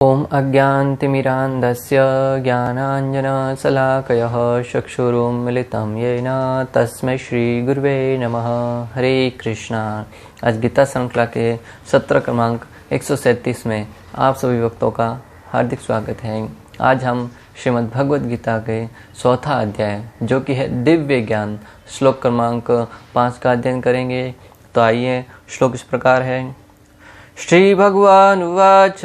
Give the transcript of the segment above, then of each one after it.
ॐ अज्ञानतिमिरान्धस्य ज्ञानाञ्जनशलाकयः चक्षुरुन्मिलितं येन तस्मै श्रीगुरुवे नमः। हरे कृष्णा। आज गीता श्रृंखला के सत्र क्रमांक 137 में आप सभी भक्तों का हार्दिक स्वागत है। आज हम श्रीमद् भगवद गीता के चौथा अध्याय जो कि है दिव्य ज्ञान श्लोक क्रमांक 5 का अध्ययन करेंगे। तो आइए, श्लोक इस प्रकार है। श्री भगवान उवाच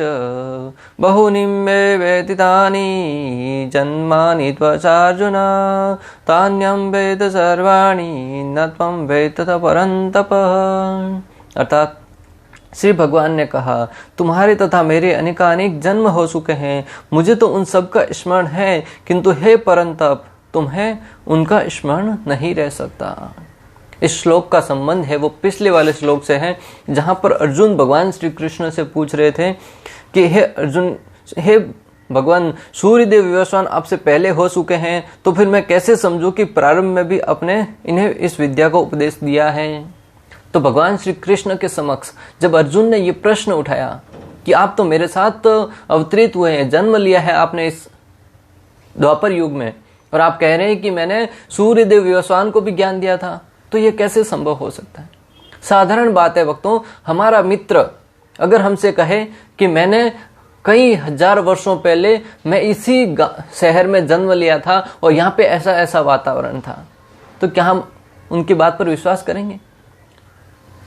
बहुनि मे व्यतीतानि जन्मानि त्वचार्जुन तान्यं वेद सर्वाणि न त्वं वेद ततः परन्तप। अर्थात श्री भगवान ने कहा, तुम्हारे तथा मेरे अनेकानेक जन्म हो चुके हैं, मुझे तो उन सब का स्मरण है, किंतु हे परंतप तुम्हें उनका स्मरण नहीं रह सकता। इस श्लोक का संबंध है वो पिछले वाले श्लोक से है, जहां पर अर्जुन भगवान श्री कृष्ण से पूछ रहे थे कि हे अर्जुन, हे भगवान, सूर्यदेव विवस्वान आपसे पहले हो चुके हैं, तो फिर मैं कैसे समझूं कि प्रारंभ में भी अपने इन्हें इस विद्या को उपदेश दिया है। तो भगवान श्री कृष्ण के समक्ष जब अर्जुन ने ये प्रश्न उठाया कि आप तो मेरे साथ अवतरित हुए हैं, जन्म लिया है आपने इस द्वापर युग में, और आप कह रहे हैं कि मैंने सूर्यदेव विवस्वान को भी ज्ञान दिया था, तो ये कैसे संभव हो सकता है। साधारण बात है भक्तों, हमारा मित्र अगर हमसे कहे कि मैंने कई हजार वर्षों पहले मैं इसी शहर में जन्म लिया था और यहाँ पे ऐसा ऐसा वातावरण था, तो क्या हम उनकी बात पर विश्वास करेंगे?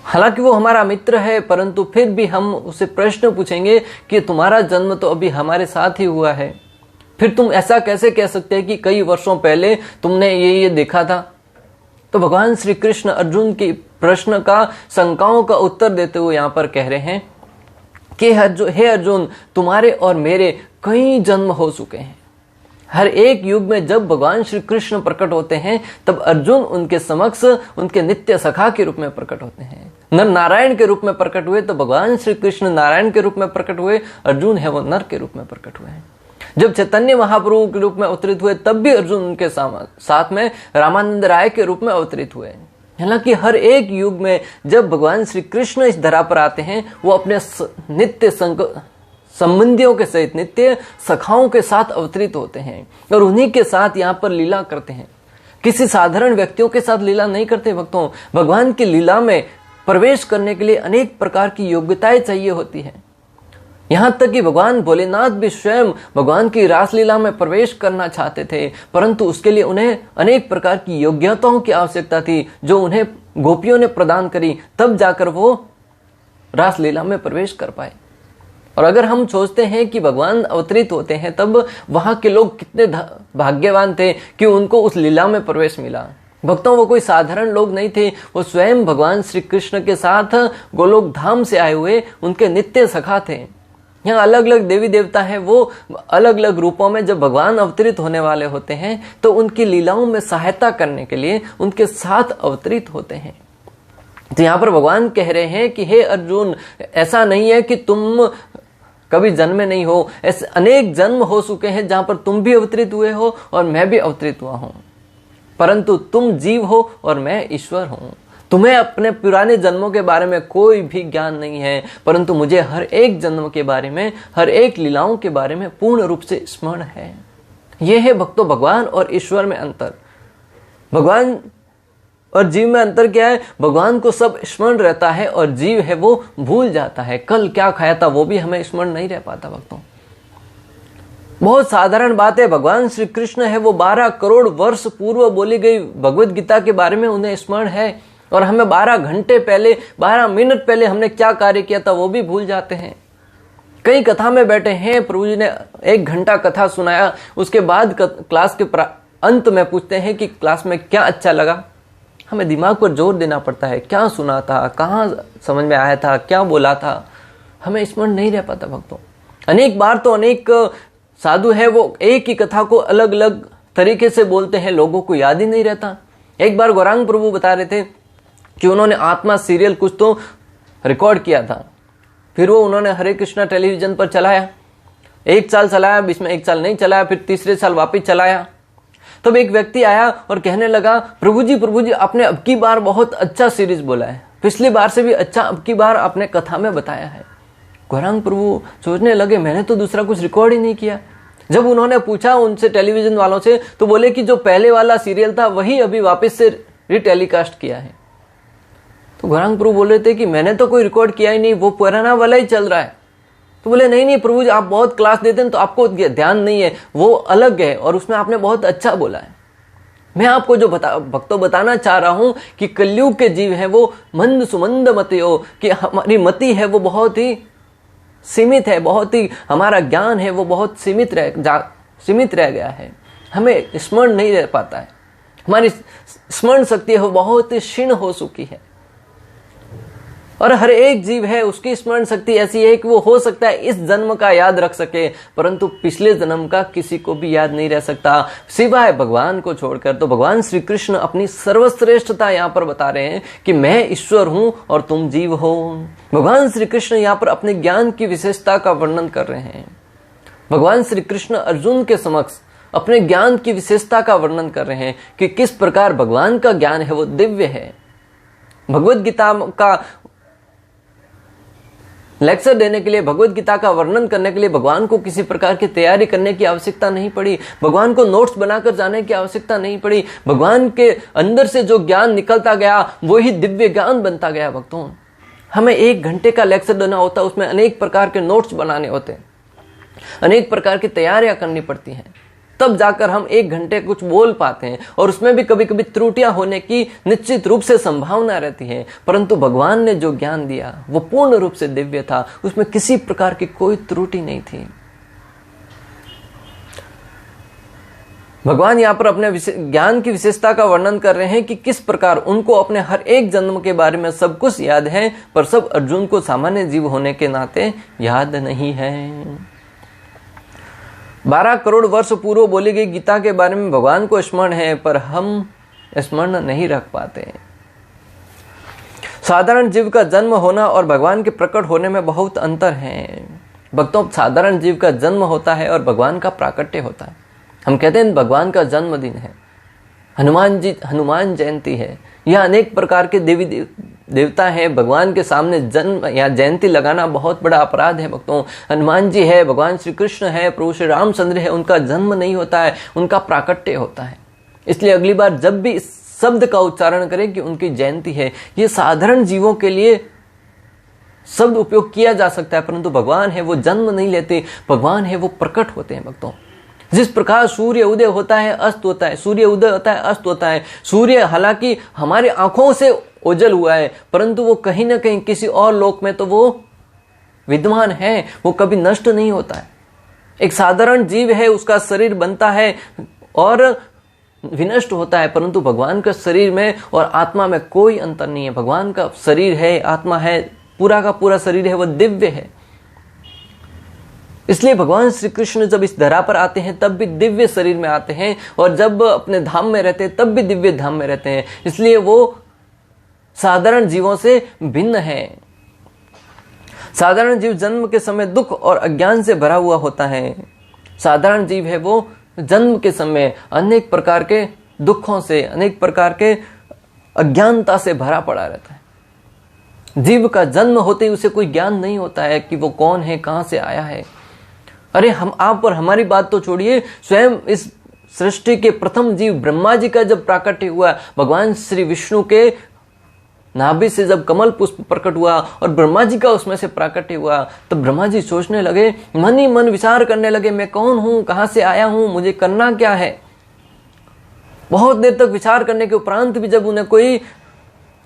हालांकि वो हमारा मित्र है, परंतु फिर भी हम उसे प्रश्न पूछेंगे कि तुम्हारा जन्म तो अभी हमारे साथ ही हुआ है, फिर तुम ऐसा कैसे कह सकते हैं कि कई वर्षों पहले तुमने ये देखा था। तो भगवान श्री कृष्ण अर्जुन के प्रश्न का, शंकाओं का उत्तर देते हुए यहाँ पर कह रहे हैं कि हे अर्जुन, तुम्हारे और मेरे कई जन्म हो चुके हैं। हर एक युग में जब भगवान श्री कृष्ण प्रकट होते हैं, तब अर्जुन उनके समक्ष उनके नित्य सखा के रूप में प्रकट होते हैं। नर नारायण के रूप में प्रकट हुए तो भगवान श्री कृष्ण नारायण के रूप में प्रकट हुए, अर्जुन है वो नर के रूप में प्रकट हुए हैं। जब चैतन्य महाप्रभु के रूप में अवतरित हुए, तब भी अर्जुन उनके साथ में रामानंद राय के रूप में अवतरित हुए। हालांकि हर एक युग में जब भगवान श्री कृष्ण इस धरा पर आते हैं, वो अपने नित्य संबंधियों के सहित, नित्य सखाओं के साथ अवतरित होते हैं और उन्हीं के साथ यहाँ पर लीला करते हैं। किसी साधारण व्यक्तियों के साथ लीला नहीं करते भक्तों। भगवान की लीला में प्रवेश करने के लिए अनेक प्रकार की योग्यताएं चाहिए होती है। यहाँ तक कि भगवान भोलेनाथ भी स्वयं भगवान की रासलीला में प्रवेश करना चाहते थे, परंतु उसके लिए उन्हें अनेक प्रकार की योग्यताओं की आवश्यकता थी, जो उन्हें गोपियों ने प्रदान करी, तब जाकर वो रासलीला में प्रवेश कर पाए। और अगर हम सोचते हैं कि भगवान अवतरित होते हैं, तब वहां के लोग कितने भाग्यवान थे कि उनको उस लीला में प्रवेश मिला। भक्तों, वो कोई साधारण लोग नहीं थे, वो स्वयं भगवान श्री कृष्ण के साथ गोलोक धाम से आए हुए उनके नित्य सखा थे। यहाँ अलग अलग देवी देवता हैं, वो अलग अलग रूपों में जब भगवान अवतरित होने वाले होते हैं, तो उनकी लीलाओं में सहायता करने के लिए उनके साथ अवतरित होते हैं। तो यहाँ पर भगवान कह रहे हैं कि हे अर्जुन, ऐसा नहीं है कि तुम कभी जन्मे नहीं हो, ऐसे अनेक जन्म हो चुके हैं जहां पर तुम भी अवतरित हुए हो और मैं भी अवतरित हुआ हूं, परंतु तुम जीव हो और मैं ईश्वर हूं। तुम्हें अपने पुराने जन्मों के बारे में कोई भी ज्ञान नहीं है, परंतु मुझे हर एक जन्म के बारे में, हर एक लीलाओं के बारे में पूर्ण रूप से स्मरण है। यह है भक्तों भगवान और ईश्वर में अंतर। भगवान और जीव में अंतर क्या है? भगवान को सब स्मरण रहता है और जीव है वो भूल जाता है। कल क्या खाया था वो भी हमें स्मरण नहीं रह पाता भक्तों। बहुत साधारण बात है, भगवान श्री कृष्ण है वो 12 करोड़ वर्ष पूर्व बोली गई भगवत गीता के बारे में उन्हें स्मरण है, और हमें 12 घंटे पहले, 12 मिनट पहले हमने क्या कार्य किया था वो भी भूल जाते हैं। कई कथा में बैठे हैं, प्रभु जी ने 1 घंटा कथा सुनाया, उसके बाद क्लास के अंत में पूछते हैं कि क्लास में क्या अच्छा लगा। हमें दिमाग पर जोर देना पड़ता है, क्या सुना था, कहाँ समझ में आया था, क्या बोला था, हमें स्मरण नहीं रह पाता भक्तों। अनेक बार तो अनेक साधु है वो एक ही कथा को अलग अलग तरीके से बोलते हैं, लोगों को याद ही नहीं रहता। एक बार गौरांग प्रभु बता रहे थे कि उन्होंने आत्मा सीरियल कुछ तो रिकॉर्ड किया था, फिर वो उन्होंने हरे कृष्णा टेलीविजन पर चलाया। 1 साल चलाया, बीच में 1 साल नहीं चलाया, फिर तीसरे साल वापिस चलाया। तब एक व्यक्ति आया और कहने लगा, प्रभु जी आपने अब की बार बहुत अच्छा सीरीज बोला है, पिछली बार से भी अच्छा अब की बार आपने कथा में बताया है। गौरांग प्रभु सोचने लगे मैंने तो दूसरा कुछ रिकॉर्ड ही नहीं किया। जब उन्होंने पूछा उनसे टेलीविजन वालों से तो बोले कि जो पहले वाला सीरियल था वही अभी वापस से रिटेलीकास्ट किया है। तो गौरांग प्रभु बोल रहे थे कि मैंने तो कोई रिकॉर्ड किया ही नहीं, वो पुराना वाला ही चल रहा है। तो बोले नहीं नहीं प्रभु जी, आप बहुत क्लास देते हैं तो आपको ध्यान नहीं है, वो अलग है और उसमें आपने बहुत अच्छा बोला है। मैं आपको जो भक्तों बताना चाह रहा हूं कि कलयुग के जीव हैं वो मंद सुमंद मति हो, कि हमारी मति है वो बहुत ही सीमित है, बहुत ही हमारा ज्ञान है वो बहुत सीमित रह गया है, हमें स्मरण नहीं रह पाता है, हमारी स्मरण शक्ति है वो बहुत ही क्षीण हो चुकी है। और हर एक जीव है उसकी स्मरण शक्ति ऐसी है कि वो हो सकता है इस जन्म का याद रख सके, परंतु पिछले जन्म का किसी को भी याद नहीं रह सकता सिवाय भगवान को छोड़कर। तो भगवान श्री कृष्ण अपनी सर्वश्रेष्ठता यहाँ पर बता रहे हैं कि मैं ईश्वर हूं और तुम जीव हो। भगवान श्री कृष्ण यहाँ पर अपने ज्ञान की विशेषता का वर्णन कर रहे हैं। भगवान श्री कृष्ण अर्जुन के समक्ष अपने ज्ञान की विशेषता का वर्णन कर रहे हैं कि किस प्रकार भगवान का ज्ञान है वो दिव्य है। भगवत गीता का लेक्चर देने के लिए, भगवत गीता का वर्णन करने के लिए भगवान को किसी प्रकार की तैयारी करने की आवश्यकता नहीं पड़ी, भगवान को नोट्स बनाकर जाने की आवश्यकता नहीं पड़ी। भगवान के अंदर से जो ज्ञान निकलता गया वही दिव्य ज्ञान बनता गया। भक्तों, हमें 1 घंटे का लेक्चर देना होता है, उसमें अनेक प्रकार के नोट्स बनाने होते हैं, अनेक प्रकार की तैयारियां करनी पड़ती हैं, तब जाकर हम 1 घंटे कुछ बोल पाते हैं। और उसमें भी कभी कभी त्रुटियां होने की निश्चित रूप से संभावना रहती है, परंतु भगवान ने जो ज्ञान दिया वो पूर्ण रूप से दिव्य था, उसमें किसी प्रकार की कोई त्रुटि नहीं थी। भगवान यहाँ पर अपने ज्ञान की विशेषता का वर्णन कर रहे हैं कि किस प्रकार उनको अपने हर एक जन्म के बारे में सब कुछ याद है, पर सब अर्जुन को सामान्य जीव होने के नाते याद नहीं है। 12 करोड़ वर्ष पूर्व बोली गई गीता के बारे में भगवान को स्मरण है, पर हम स्मरण नहीं रख पाते। साधारण जीव का जन्म होना और भगवान के प्रकट होने में बहुत अंतर है। भक्तों, साधारण जीव का जन्म होता है और भगवान का प्राकट्य होता है। हम कहते हैं भगवान का जन्मदिन है, हनुमान जयंती है, या अनेक प्रकार के देवी देवता है। भगवान के सामने जन्म या जयंती लगाना बहुत बड़ा अपराध है। भक्तों, हनुमान जी है, भगवान श्री कृष्ण है, प्रभु श्री रामचंद्र है, उनका जन्म नहीं होता है, उनका प्राकट्य होता है। इसलिए अगली बार जब भी इस शब्द का उच्चारण करें कि उनकी जयंती है, ये साधारण जीवों के लिए शब्द उपयोग किया जा सकता है, परंतु भगवान है वो जन्म नहीं लेते, भगवान है वो प्रकट होते हैं। भक्तों, जिस प्रकार सूर्य उदय होता है अस्त होता है, सूर्य उदय होता है अस्त होता है, सूर्य हालांकि हमारी आंखों से ओझल हुआ है, परंतु वो कहीं ना कहीं किसी और लोक में तो वो विद्यमान है, वो कभी नष्ट नहीं होता है। एक साधारण जीव है, उसका शरीर बनता है और विनष्ट होता है, परंतु भगवान का शरीर में और आत्मा में कोई अंतर नहीं है। भगवान का शरीर है, आत्मा है, पूरा का पूरा शरीर है, वह दिव्य है। इसलिए भगवान श्री कृष्ण जब इस धरा पर आते हैं तब भी दिव्य शरीर में आते हैं, और जब अपने धाम में रहते हैं तब भी दिव्य धाम में रहते हैं। इसलिए वो साधारण जीवों से भिन्न है। साधारण जीव जन्म के समय दुख और अज्ञान से भरा हुआ होता है। साधारण जीव है वो जन्म के समय अनेक प्रकार के दुखों से, अनेक प्रकार के अज्ञानता से भरा पड़ा रहता है। जीव का जन्म होते ही उसे कोई ज्ञान नहीं होता है कि वो कौन है, कहां से आया है। अरे हम आप और हमारी बात तो छोड़िए, स्वयं इस सृष्टि के प्रथम जीव ब्रह्मा जी का जब प्राकट्य हुआ, भगवान श्री विष्णु के नाभि से जब कमल पुष्प प्रकट हुआ और ब्रह्मा जी का उसमें से प्राकट्य हुआ, तब ब्रह्मा जी सोचने लगे, मन ही मन विचार करने लगे, मैं कौन हूं, कहां से आया हूं, मुझे करना क्या है। बहुत देर तक विचार करने के उपरांत भी जब उन्हें कोई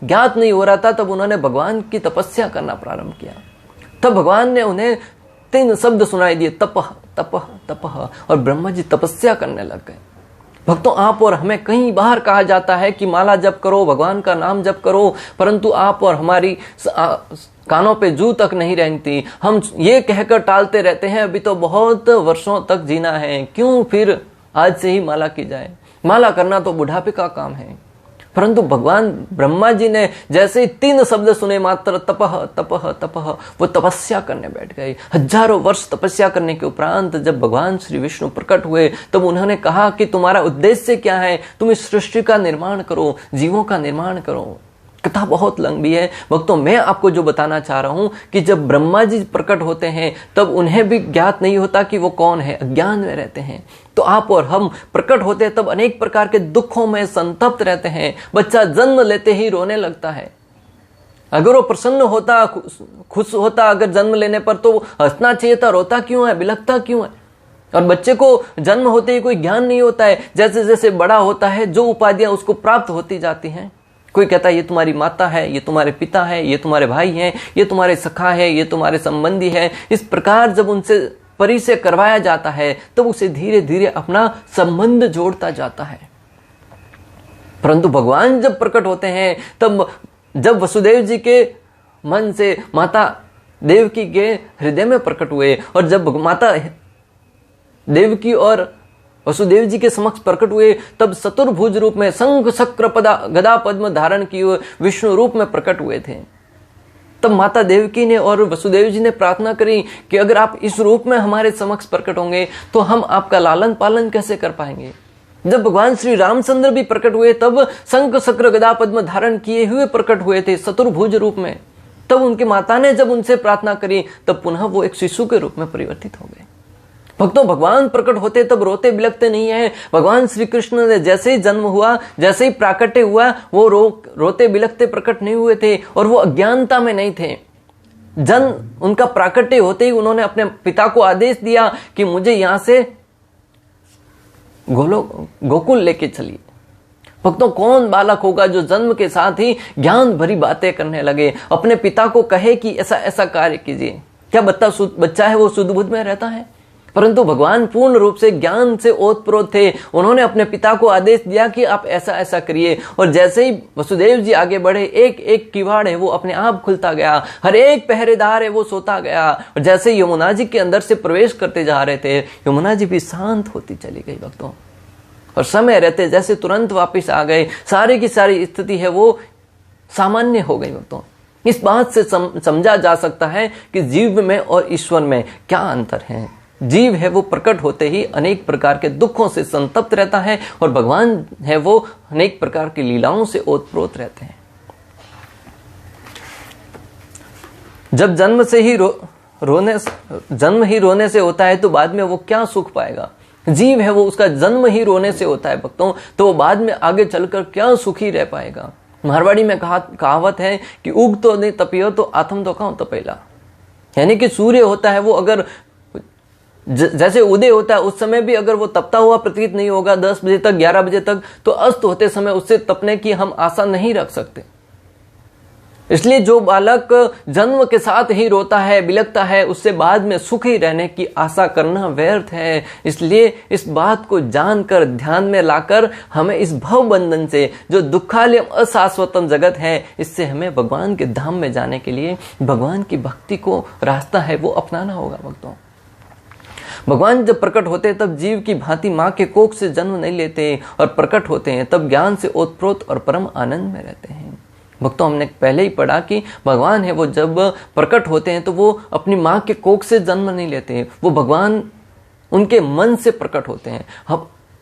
ज्ञात नहीं हो रहा था, तब उन्होंने भगवान की तपस्या करना प्रारंभ किया। तब भगवान ने उन्हें 3 शब्द सुनाई दिए, तपह तपह तपह, और ब्रह्मा जी तपस्या करने लग गए। भक्तों, आप और हमें कई बार कहा जाता है कि माला जप करो, भगवान का नाम जप करो, परंतु आप और हमारी कानों पे जू तक नहीं रहती। हम ये कहकर टालते रहते हैं, अभी तो बहुत वर्षों तक जीना है, क्यों फिर आज से ही माला की जाए। माला करना तो बुढ़ापे का काम है। परंतु भगवान ब्रह्मा जी ने जैसे ही 3 शब्द सुने मात्र, तपह तपह तपह, वो तपस्या करने बैठ गए। हजारों वर्ष तपस्या करने के उपरांत जब भगवान श्री विष्णु प्रकट हुए, तब उन्होंने कहा कि तुम्हारा उद्देश्य क्या है, तुम इस सृष्टि का निर्माण करो, जीवों का निर्माण करो। कथा बहुत लंबी है भक्तों। मैं आपको जो बताना चाह रहा हूं कि जब ब्रह्मा जी प्रकट होते हैं तब उन्हें भी ज्ञात नहीं होता कि वो कौन है, अज्ञान में रहते हैं। तो आप और हम प्रकट होते हैं तब अनेक प्रकार के दुखों में संतप्त रहते हैं। बच्चा जन्म लेते ही रोने लगता है। अगर वो प्रसन्न होता, खुश होता अगर जन्म लेने पर, तो हंसना चाहिए था, रोता क्यों है, बिलखता क्यों है? और बच्चे को जन्म होते ही कोई ज्ञान नहीं होता है। जैसे जैसे बड़ा होता है जो उपाधियां उसको प्राप्त होती जाती हैं, कोई कहता है ये तुम्हारी माता है, ये तुम्हारे पिता है, ये तुम्हारे भाई हैं, ये तुम्हारे सखा है, ये तुम्हारे संबंधी है। इस प्रकार जब उनसे परिचय करवाया जाता है तब उसे धीरे धीरे अपना संबंध जोड़ता जाता है। परंतु भगवान जब प्रकट होते हैं तब जब वसुदेव जी के मन से माता देवकी के हृदय में प्रकट हुए और जब माता देवकी और वसुदेव जी के समक्ष प्रकट हुए तब चतुर्भुज रूप में शंख चक्र गदा पद्म धारण किए विष्णु रूप में प्रकट हुए थे। तब माता देवकी ने और वसुदेव जी ने प्रार्थना करी कि अगर आप इस रूप में हमारे समक्ष प्रकट होंगे तो हम आपका लालन पालन कैसे कर पाएंगे। जब भगवान श्री रामचंद्र भी प्रकट हुए तब शंख चक्र गदा पद्म धारण किए हुए प्रकट हुए थे चतुर्भुज रूप में। तब उनकी माता ने जब उनसे प्रार्थना करी तब पुनः वो एक शिशु के रूप में परिवर्तित हो गए। भक्तों, भगवान प्रकट होते तब रोते बिलखते नहीं है। भगवान श्री कृष्ण ने जैसे ही जन्म हुआ, जैसे ही प्राकट्य हुआ, वो रोते बिलखते प्रकट नहीं हुए थे और वो अज्ञानता में नहीं थे। उनका प्राकट्य होते ही उन्होंने अपने पिता को आदेश दिया कि मुझे यहां से गोकुल लेके चलिए। भक्तों, कौन बालक होगा जो जन्म के साथ ही ज्ञान भरी बातें करने लगे, अपने पिता को कहे कि ऐसा ऐसा कार्य कीजिए? क्या बच्चा है वो शुद्ध बुद्ध में रहता है? परंतु भगवान पूर्ण रूप से ज्ञान से ओतप्रोत थे। उन्होंने अपने पिता को आदेश दिया कि आप ऐसा ऐसा करिए। और जैसे ही वसुदेव जी आगे बढ़े, एक एक किवाड़ है वो अपने आप खुलता गया, हर एक पहरेदार है वो सोता गया। और जैसे यमुना जी के अंदर से प्रवेश करते जा रहे थे, यमुना जी भी शांत होती चली गई भक्तों। और समय रहते जैसे तुरंत वापिस आ गए, सारी की सारी स्थिति है वो सामान्य हो गई भक्तों। इस बात से समझा जा सकता है कि जीव में और ईश्वर में क्या अंतर है। जीव है वो प्रकट होते ही अनेक प्रकार के दुखों से संतप्त रहता है और भगवान है वो अनेक प्रकार की लीलाओं से ओतप्रोत रहते हैं। जब जन्म ही रोने से होता है तो बाद में वो क्या सुख पाएगा। जीव है वो उसका जन्म ही रोने से होता है भक्तों, तो वो बाद में आगे चलकर क्या सुखी रह पाएगा। मारवाड़ी में कहावत है कि उग तो नहीं तपियो तो आत्म तो कहूं तपेला। यानी कि सूर्य होता है वो अगर जैसे उदय होता है उस समय भी अगर वो तपता हुआ प्रतीत नहीं होगा 10 बजे तक 11 बजे तक, तो अस्त होते समय उससे तपने की हम आशा नहीं रख सकते। इसलिए जो बालक जन्म के साथ ही रोता है, बिलखता है, उससे बाद में सुखी रहने की आशा करना व्यर्थ है। इसलिए इस बात को जानकर ध्यान में लाकर हमें इस भव बंधन से, जो दुखालयम अशाश्वतम जगत है, इससे हमें भगवान के धाम में जाने के लिए भगवान की भक्ति को रास्ता है वो अपनाना होगा भक्तों। भगवान जब प्रकट होते हैं तब जीव की भांति माँ के कोख से जन्म नहीं लेते और प्रकट होते हैं तब ज्ञान से ओतप्रोत और परम आनंद में रहते हैं। भक्तों, हमने पहले ही पढ़ा कि भगवान है वो जब प्रकट होते हैं तो वो अपनी माँ के कोख से जन्म नहीं लेते हैं, वो भगवान उनके मन से प्रकट होते हैं।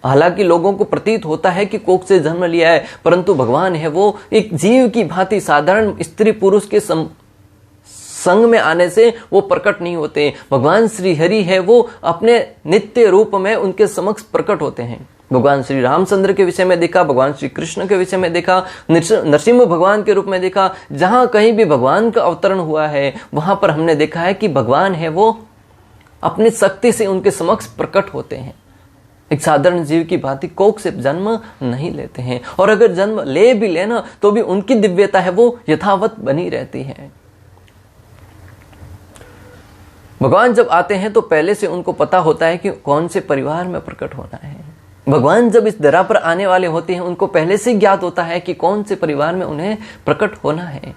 हालांकि लोगों को प्रतीत होता है कि कोख से जन्म लिया है, परंतु भगवान है वो एक जीव की भांति साधारण स्त्री पुरुष के संग में आने से वो प्रकट नहीं होते। भगवान श्री हरि है वो अपने नित्य रूप में उनके समक्ष प्रकट होते हैं। भगवान श्री रामचंद्र के विषय में देखा, भगवान श्री कृष्ण के विषय में देखा, नरसिंह भगवान के रूप में देखा। जहां कहीं भी भगवान का अवतरण हुआ है वहां पर हमने देखा है कि भगवान है वो अपनी शक्ति से उनके समक्ष प्रकट होते हैं। एक साधारण जीव की भांति कोख से जन्म नहीं लेते हैं, और अगर जन्म ले भी लेना तो भी उनकी दिव्यता है वो यथावत बनी रहती है। भगवान जब आते हैं तो पहले से उनको पता होता है कि कौन से परिवार में प्रकट होना है। भगवान जब इस धरा पर आने वाले होते हैं उनको पहले से ज्ञात होता है कि कौन से परिवार में उन्हें प्रकट होना है।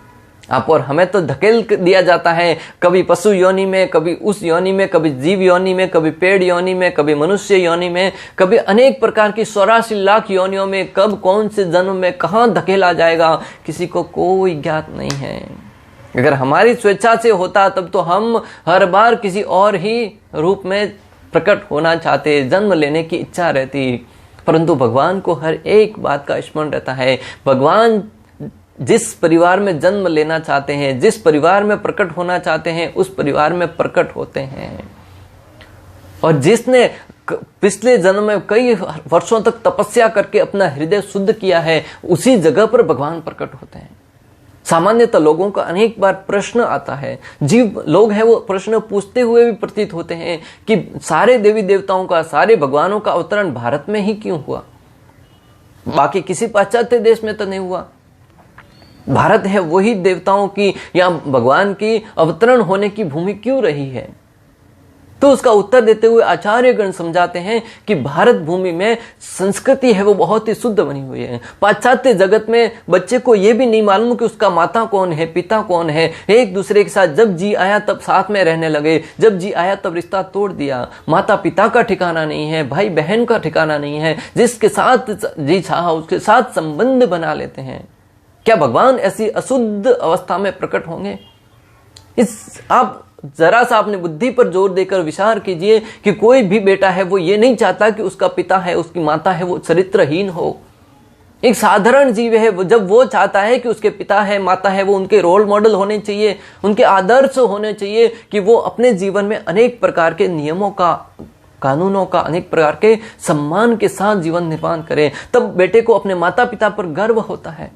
आप और हमें तो धकेल दिया जाता है, कभी पशु योनि में, कभी उस योनि में, कभी जीव योनि में, कभी पेड़ योनि में, कभी मनुष्य योनि में, कभी अनेक प्रकार की 84 लाख योनियों में। कब कौन से जन्म में कहाँ धकेला जाएगा किसी को कोई ज्ञात नहीं है। अगर हमारी स्वेच्छा से होता तब तो हम हर बार किसी और ही रूप में प्रकट होना चाहते, जन्म लेने की इच्छा रहती। परंतु भगवान को हर एक बात का स्मरण रहता है। भगवान जिस परिवार में जन्म लेना चाहते हैं, जिस परिवार में प्रकट होना चाहते हैं, उस परिवार में प्रकट होते हैं। और जिसने पिछले जन्म में कई वर्षों तक तपस्या करके अपना हृदय शुद्ध किया है, उसी जगह पर भगवान प्रकट होते हैं। सामान्यतः लोगों का अनेक बार प्रश्न आता है, जीव लोग हैं वो प्रश्न पूछते हुए भी प्रतीत होते हैं कि सारे देवी देवताओं का, सारे भगवानों का अवतरण भारत में ही क्यों हुआ, बाकी किसी पाश्चात्य देश में तो नहीं हुआ। भारत है वही देवताओं की या भगवान की अवतरण होने की भूमि क्यों रही है? तो उसका उत्तर देते हुए आचार्यगण समझाते हैं कि भारत भूमि में संस्कृति है वो बहुत ही शुद्ध बनी हुई है। पाश्चात्य जगत में बच्चे को यह भी नहीं मालूम कि उसका माता कौन है, पिता कौन है। एक दूसरे के साथ जब जी आया तब साथ में रहने लगे, जब जी आया तब रिश्ता तोड़ दिया। माता पिता का ठिकाना नहीं है, भाई बहन का ठिकाना नहीं है। जिसके साथ जी चाहा उसके साथ संबंध बना लेते हैं। क्या भगवान ऐसी अशुद्ध अवस्था में प्रकट होंगे? आप जरा सा अपनी बुद्धि पर जोर देकर विचार कीजिए कि कोई भी बेटा है वो ये नहीं चाहता कि उसका पिता है, उसकी माता है वो चरित्रहीन हो। एक साधारण जीव है वो जब वो चाहता है कि उसके पिता है, माता है, वो उनके रोल मॉडल होने चाहिए, उनके आदर्श होने चाहिए कि वो अपने जीवन में अनेक प्रकार के नियमों का, कानूनों का, अनेक प्रकार के सम्मान के साथ जीवन निर्माण करें। तब बेटे को अपने माता पिता पर गर्व होता है।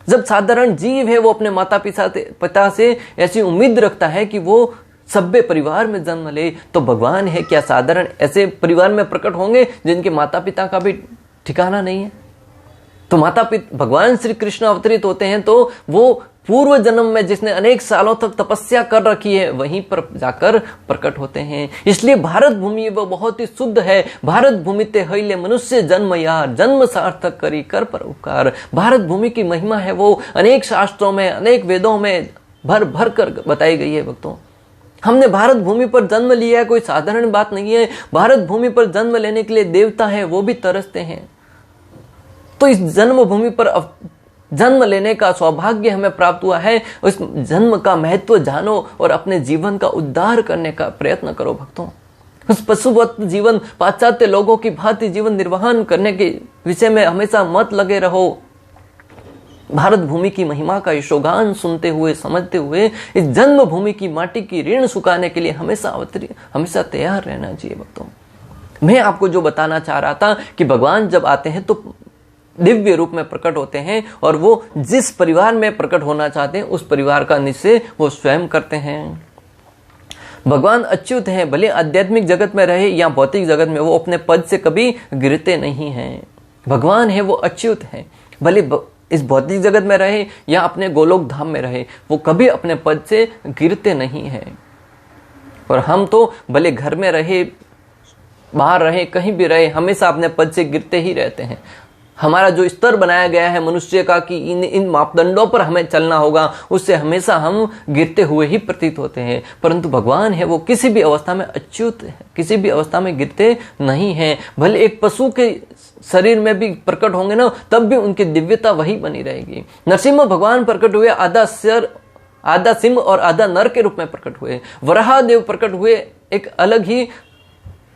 जब साधारण जीव है वो अपने माता पिता से ऐसी उम्मीद रखता है कि वो सभ्य परिवार में जन्म ले, तो भगवान है क्या साधारण ऐसे परिवार में प्रकट होंगे जिनके माता पिता का भी ठिकाना नहीं है? तो भगवान श्री कृष्ण अवतरित होते हैं तो वो पूर्व जन्म में जिसने अनेक सालों तक तपस्या कर रखी है वहीं पर जाकर प्रकट होते हैं। इसलिए भारत भूमि वो बहुत ही शुद्ध है। भारत भूमि ते हईले मनुष्य जन्म यार, जन्म सार्थक करी कर पर उपकार। भारत भूमि की महिमा है वो अनेक शास्त्रों में, अनेक वेदों में भर भर कर बताई गई है। भक्तों, हमने भारत भूमि पर जन्म लिया है, कोई साधारण बात नहीं है। भारत भूमि पर जन्म लेने के लिए देवता है वो भी तरसते हैं। तो इस जन्मभूमि पर जन्म लेने का सौभाग्य हमें प्राप्त हुआ है। उस जन्म का महत्व जानो और अपने जीवन का उद्धार करने का प्रयत्न करो। भक्तों, उस पशुवत जीवन, पाश्चात्य लोगों की भांति जीवन निर्वहन करने के विषय में हमेशा मत लगे रहो। भारत भूमि की महिमा का यशोगान सुनते हुए, समझते हुए इस जन्मभूमि की माटी की ऋण चुकाने के लिए हमेशा तैयार रहना चाहिए। भक्तों, मैं आपको जो बताना चाह रहा था कि भगवान जब आते हैं तो दिव्य रूप में प्रकट होते हैं और वो जिस परिवार में प्रकट होना चाहते हैं उस परिवार का निश्चय वो स्वयं करते हैं। भगवान अच्युत हैं, भले आध्यात्मिक जगत में रहे या भौतिक जगत में, वो अपने पद से कभी गिरते नहीं हैं। भगवान है वो अच्युत हैं, भले इस भौतिक जगत में रहे या अपने गोलोक धाम में रहे, वो कभी अपने पद से गिरते नहीं हैं। और हम तो भले घर में रहे, बाहर रहे, कहीं भी रहे, हमेशा अपने पद से गिरते ही रहते हैं। हमारा जो स्तर बनाया गया है मनुष्य का कि इन मापदंडों पर हमें चलना होगा, उससे हमेशा हम गिरते हुए ही प्रतीत होते हैं। परंतु भगवान है वो किसी भी अवस्था में अच्युत है, किसी भी अवस्था में गिरते नहीं हैं। भले एक पशु के शरीर में भी प्रकट होंगे ना, तब भी उनकी दिव्यता वही बनी रहेगी। नरसिंह भगवान प्रकट हुए, आधा सिंह और आधा नर के रूप में प्रकट हुए। वराहदेव प्रकट हुए, एक अलग ही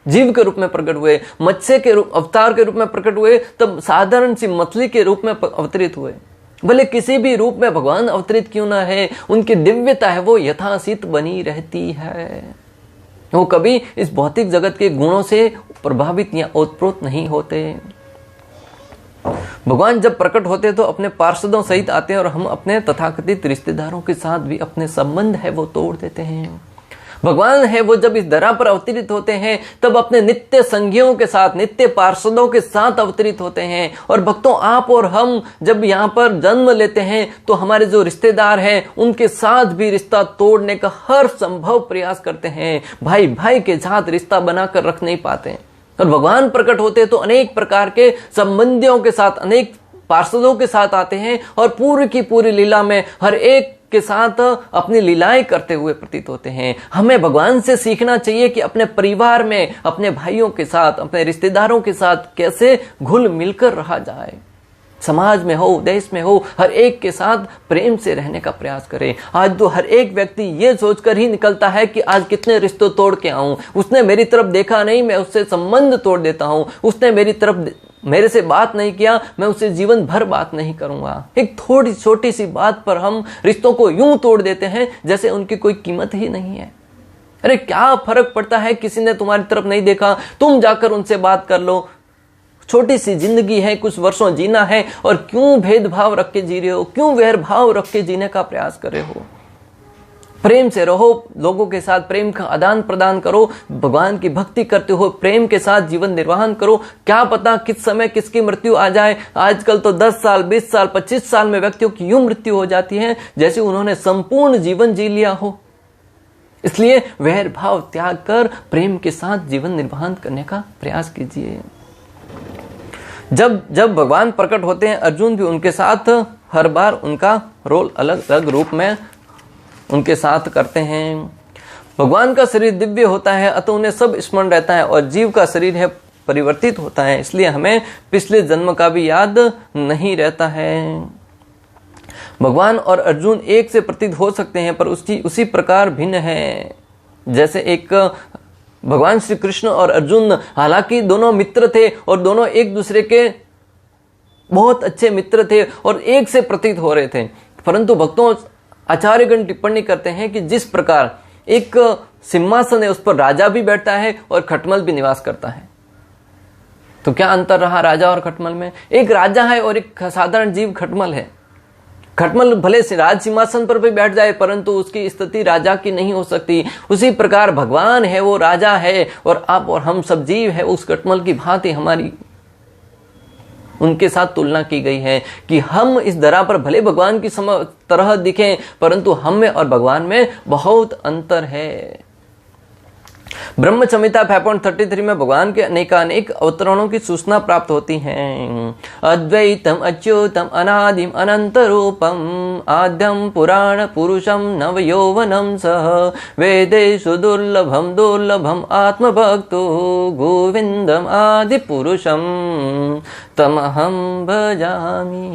जीव के रूप में प्रकट हुए। मत्स्य के रूप, अवतार के रूप में प्रकट हुए, तब साधारण सी मछली के रूप में अवतरित हुए। भले किसी भी रूप में भगवान अवतरित क्यों ना है, उनकी दिव्यता है वो यथासित बनी रहती है। वो कभी इस भौतिक जगत के गुणों से प्रभावित या ओतप्रोत नहीं होते। भगवान जब प्रकट होते तो अपने पार्षदों सहित आते हैं और हम अपने तथाकथित रिश्तेदारों के साथ भी अपने संबंध है वो तोड़ देते हैं। भगवान है वो जब इस धरा पर अवतरित होते हैं तब अपने नित्य संगियों के साथ, नित्य पार्षदों के साथ अवतरित होते हैं। और भक्तों, आप और हम जब यहाँ पर जन्म लेते हैं तो हमारे जो रिश्तेदार हैं उनके साथ भी रिश्ता तोड़ने का हर संभव प्रयास करते हैं। भाई भाई के साथ रिश्ता बनाकर रख नहीं पाते। और भगवान प्रकट होते तो अनेक प्रकार के संबंधियों के साथ, अनेक पार्षदों के साथ आते हैं और पूरी की पूरी लीला में हर एक के साथ अपनी लीलाएं करते हुए प्रतीत होते हैं। हमें भगवान से सीखना चाहिए कि अपने परिवार में, अपने भाइयों के साथ, अपने रिश्तेदारों के साथ कैसे घुल मिलकर रहा जाए। समाज में हो, देश में हो, हर एक के साथ प्रेम से रहने का प्रयास करें। आज तो हर एक व्यक्ति ये सोचकर ही निकलता है कि आज कितने रिश्ते तोड़ के आऊं, उसने मेरी तरफ देखा नहीं, मैं उससे संबंध तोड़ देता हूं, उसने मेरे से बात नहीं किया, मैं उससे जीवन भर बात नहीं करूंगा। एक थोड़ी छोटी सी बात पर हम रिश्तों को यूं तोड़ देते हैं जैसे उनकी कोई कीमत ही नहीं है। अरे क्या फर्क पड़ता है, किसी ने तुम्हारी तरफ नहीं देखा, तुम जाकर उनसे बात कर लो। छोटी सी जिंदगी है, कुछ वर्षों जीना है, और क्यों भेदभाव रख के जी रहे हो, क्यों वैर भाव रख के जीने का प्रयास कर रहे हो। प्रेम से रहो, लोगों के साथ प्रेम का आदान प्रदान करो, भगवान की भक्ति करते हो प्रेम के साथ जीवन निर्वाहन करो। क्या पता किस समय किसकी मृत्यु आ जाए। आजकल तो 10 साल, 20 साल, 25 साल में व्यक्तियों की यूं मृत्यु हो जाती है जैसे उन्होंने संपूर्ण जीवन जी लिया हो। इसलिए वैर भाव त्याग कर प्रेम के साथ जीवन निर्वाहन करने का प्रयास कीजिए। जब भगवान प्रकट होते हैं, अर्जुन भी उनके साथ हर बार उनका रोल अलग अलग रूप में उनके साथ करते हैं। भगवान का शरीर दिव्य होता है, अतः उन्हें सब स्मरण रहता है, और जीव का शरीर है परिवर्तित होता है, इसलिए हमें पिछले जन्म का भी याद नहीं रहता है। भगवान और अर्जुन एक से प्रतीत हो सकते हैं, पर उसी प्रकार भिन्न है। जैसे एक भगवान श्री कृष्ण और अर्जुन, हालांकि दोनों मित्र थे और दोनों एक दूसरे के बहुत अच्छे मित्र थे और एक से प्रतीत हो रहे थे, परंतु भक्तों आचार्यगण टिप्पणी करते हैं कि जिस प्रकार एक सिंहासन है, उस पर राजा भी बैठता है और खटमल भी निवास करता है, तो क्या अंतर रहा राजा और खटमल में। एक राजा है और एक साधारण जीव खटमल है। खटमल भले राज सिंहासन पर भी बैठ जाए, परंतु उसकी स्थिति राजा की नहीं हो सकती। उसी प्रकार भगवान है, वो राजा है, और आप और हम सब जीव है उस खटमल की भांति हमारी उनके साथ तुलना की गई है कि हम इस धरा पर भले भगवान की तरह दिखें, परंतु हम में और भगवान में बहुत अंतर है। ब्रह्म संहिता 5.33 में भगवान के अनेकानेक अवतरणों की सूचना प्राप्त होती है। अद्वैतम अच्युतम अनादिम अनंत रूपम आद्यम पुराण पुरुषम नव यौवनम सह वेदेषु दुर्लभम दुर्लभम आत्मभक्तो गोविंदम आदि पुरुषम तमहम भजामि।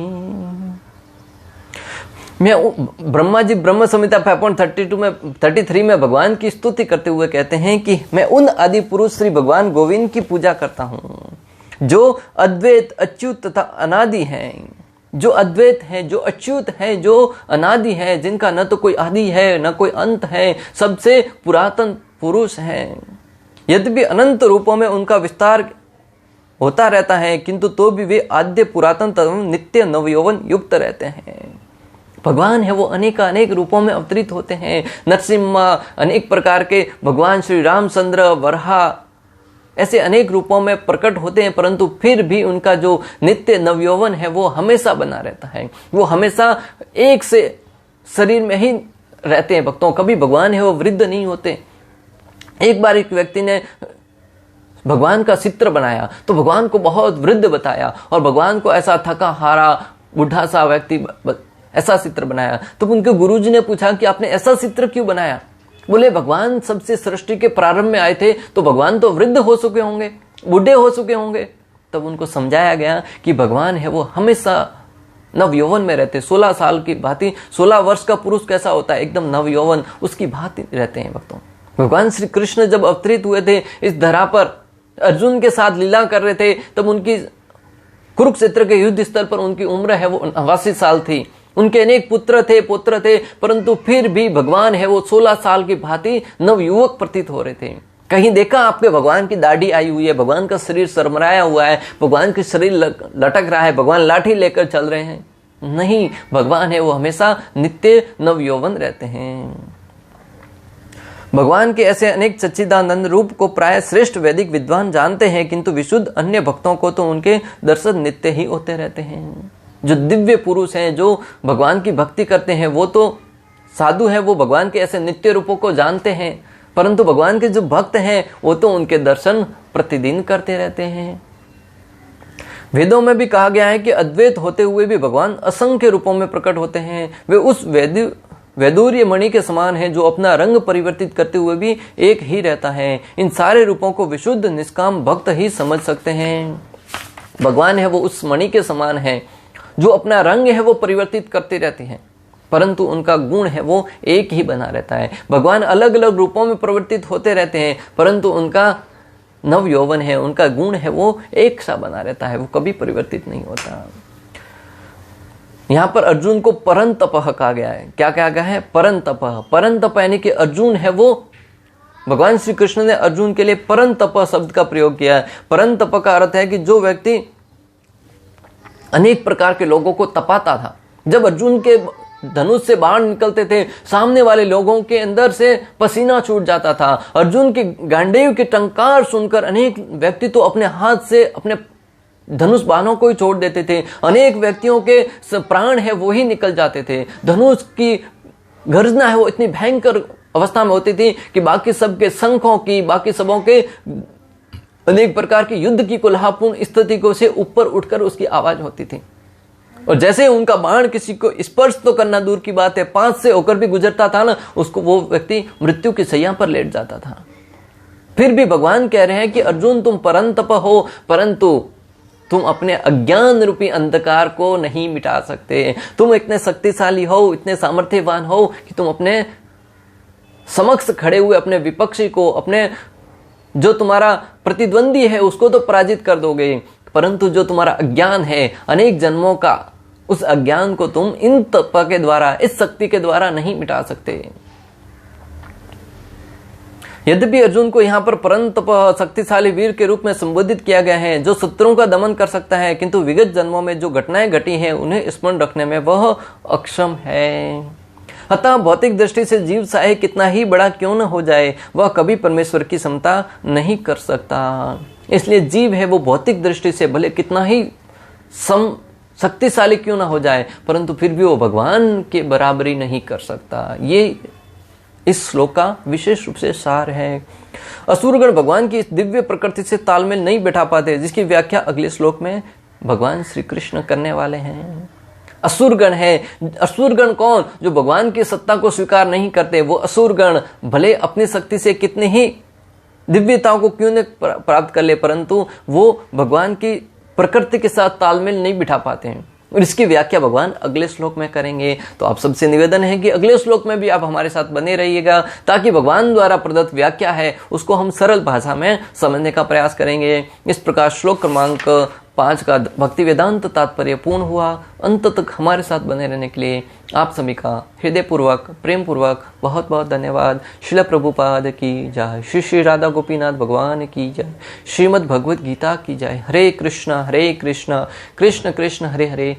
ब्रह्मा जी ब्रह्म संहिता 5.33 में भगवान की स्तुति करते हुए कहते हैं कि मैं उन आदि पुरुष श्री भगवान गोविंद की पूजा करता हूं जो अद्वैत अच्युत तथा अनादि हैं, जो अद्वैत है, जो अच्युत है, जो अनादि है, जिनका न तो कोई आदि है न कोई अंत है, सबसे पुरातन पुरुष है। यद्यपि अनंत रूपों में उनका विस्तार होता रहता है, किंतु तो भी वे आद्य पुरातन तथा नित्य नवयौवन युक्त रहते हैं। भगवान है वो अनेक रूपों में अवतरित होते हैं। नरसिम्हा, अनेक प्रकार के भगवान श्री रामचंद्र, वरहा, ऐसे अनेक रूपों में प्रकट होते हैं, परंतु फिर भी उनका जो नित्य नवयौवन है वो हमेशा बना रहता है। वो हमेशा एक से शरीर में ही रहते हैं। भक्तों, कभी भगवान है वो वृद्ध नहीं होते। एक बार एक व्यक्ति ने भगवान का चित्र बनाया तो भगवान को बहुत वृद्ध बताया, और भगवान को ऐसा थका हारा बूढ़ा सा व्यक्ति ऐसा चित्र बनाया। तो उनके गुरुजी ने पूछा कि आपने ऐसा चित्र क्यों बनाया? बोले भगवान सबसे सृष्टि के प्रारंभ में आए थे तो भगवान तो वृद्ध हो चुके होंगे, बूढ़े हो चुके होंगे। तब उनको समझाया गया कि भगवान है वो हमेशा नवयौवन में रहते। 16 साल की भांति, 16 वर्ष का पुरुष कैसा होता है, एकदम नवयौवन, उसकी भांति रहते हैं। भक्तों, भगवान श्री कृष्ण जब अवतरित हुए थे इस धरा पर, अर्जुन के साथ लीला कर रहे थे, तब उनकी कुरुक्षेत्र के युद्ध स्थल पर उनकी उम्र है वो 89 साल थी। उनके अनेक पुत्र थे, परंतु फिर भी भगवान है वो 16 साल की भांति नवयुवक प्रतीत हो रहे थे। कहीं देखा आपके भगवान की दाढ़ी आई हुई है, भगवान का शरीर सरमराया हुआ है, भगवान का शरीर लटक रहा है, भगवान लाठी लेकर चल रहे हैं? नहीं, भगवान है वो हमेशा नित्य नवयौवन रहते हैं। भगवान के ऐसे अनेक सच्चिदानंद रूप को प्राय श्रेष्ठ वैदिक विद्वान जानते हैं, किंतु विशुद्ध अन्य भक्तों को तो उनके दर्शन नित्य ही होते रहते हैं। जो दिव्य पुरुष हैं, जो भगवान की भक्ति करते हैं, वो तो साधु हैं, वो भगवान के ऐसे नित्य रूपों को जानते हैं, परंतु भगवान के जो भक्त हैं वो तो उनके दर्शन प्रतिदिन करते रहते हैं। वेदों में भी कहा गया है कि अद्वैत होते हुए भी भगवान असंख्य रूपों में प्रकट होते हैं। वे उस वैदूर्य मणि के समान है जो अपना रंग परिवर्तित करते हुए भी एक ही रहता है। इन सारे रूपों को विशुद्ध निष्काम भक्त ही समझ सकते हैं। भगवान है वो उस मणि के समान है। जो अपना रंग है वो परिवर्तित करते रहते हैं, परंतु उनका गुण है वो एक ही बना रहता है। भगवान अलग अलग रूपों में परिवर्तित होते रहते हैं, परंतु उनका नव यौवन है, उनका गुण है वो एक सा बना रहता है, वो कभी परिवर्तित नहीं होता। यहां पर अर्जुन को परंतपः कहा गया है। क्या कहा गया है? परंतपः। परंतप यानी कि अर्जुन है वो, भगवान श्री कृष्ण ने अर्जुन के लिए परंतप शब्द का प्रयोग किया है। परंतप का अर्थ है कि जो व्यक्ति अनेक प्रकार के लोगों को तपाता था। जब अर्जुन के धनुष से बाहर निकलते थे, सामने वाले लोगों के अंदर से पसीना छूट जाता था। अर्जुन के गांडीव के टंकार सुनकर अनेक व्यक्ति तो अपने हाथ से अपने धनुष बाणों को ही छोड़ देते थे। अनेक व्यक्तियों के प्राण है वो ही निकल जाते थे। धनुष की गर्जना है वो इतनी भयंकर अवस्था में होती थी कि बाकी सबके शंखों की, बाकी सबों के अनेक प्रकार की युद्ध की कोलाहलपूर्ण स्थिति को से ऊपर उठकर उसकी आवाज होती थी। और जैसे उनका बाण किसी को स्पर्श तो करना दूर की बात है, पांच से होकर भी गुजरता था ना, उसको वो व्यक्ति मृत्यु की शैया पर लेट जाता था। फिर भी भगवान कह रहे हैं कि अर्जुन तुम परंतप हो, परंतु तुम अपने अज्ञान रूपी अंधकार को नहीं मिटा सकते। तुम इतने शक्तिशाली हो, इतने सामर्थ्यवान हो कि तुम अपने समक्ष खड़े हुए अपने विपक्षी को, अपने जो तुम्हारा प्रतिद्वंदी है उसको तो पराजित कर दोगे, परंतु जो तुम्हारा अज्ञान है अनेक जन्मों का, उस अज्ञान को तुम इन तप के द्वारा, इस शक्ति के द्वारा नहीं मिटा सकते। यद्यपि अर्जुन को यहाँ पर परंतप शक्तिशाली वीर के रूप में संबोधित किया गया है, जो शत्रुओं का दमन कर सकता है, किंतु विगत जन्मों में जो घटनाएं घटी हैं उन्हें स्मरण रखने में वह अक्षम है। अतः भौतिक दृष्टि से जीव चाहे कितना ही बड़ा क्यों न हो जाए, वह कभी परमेश्वर की समता नहीं कर सकता। इसलिए जीव है वो भौतिक दृष्टि से भले कितना ही शक्तिशाली क्यों ना हो जाए, परंतु फिर भी वो भगवान के बराबरी नहीं कर सकता। ये इस श्लोक का विशेष रूप से सार है। असुरगण भगवान की इस दिव्य प्रकृति से तालमेल नहीं बैठा पाते, जिसकी व्याख्या अगले श्लोक में भगवान श्री कृष्ण करने वाले हैं। असुरगण है, असुरगण कौन? जो भगवान की सत्ता को स्वीकार नहीं करते, वो असुरगण भले अपनी शक्ति से कितनी ही दिव्यताओं को क्यों न प्राप्त कर ले, परंतु वो भगवान की प्रकृति के साथ तालमेल नहीं बिठा पाते हैं। और इसकी व्याख्या भगवान अगले श्लोक में करेंगे। तो आप सबसे निवेदन है कि अगले श्लोक में भी आप हमारे साथ बने रहिएगा, ताकि भगवान द्वारा प्रदत्त व्याख्या है उसको हम सरल भाषा में समझने का प्रयास करेंगे। इस प्रकार श्लोक क्रमांक 5 का भक्ति वेदांत तात्पर्य पूर्ण हुआ। अंत तक हमारे साथ बने रहने के लिए आप सभी का हृदयपूर्वक, प्रेम पूर्वक बहुत बहुत धन्यवाद। श्रील प्रभुपाद की जय, श्री श्री राधा गोपीनाथ भगवान की जय, श्रीमद् भगवद गीता की जय। हरे कृष्णा कृष्ण कृष्ण हरे हरे,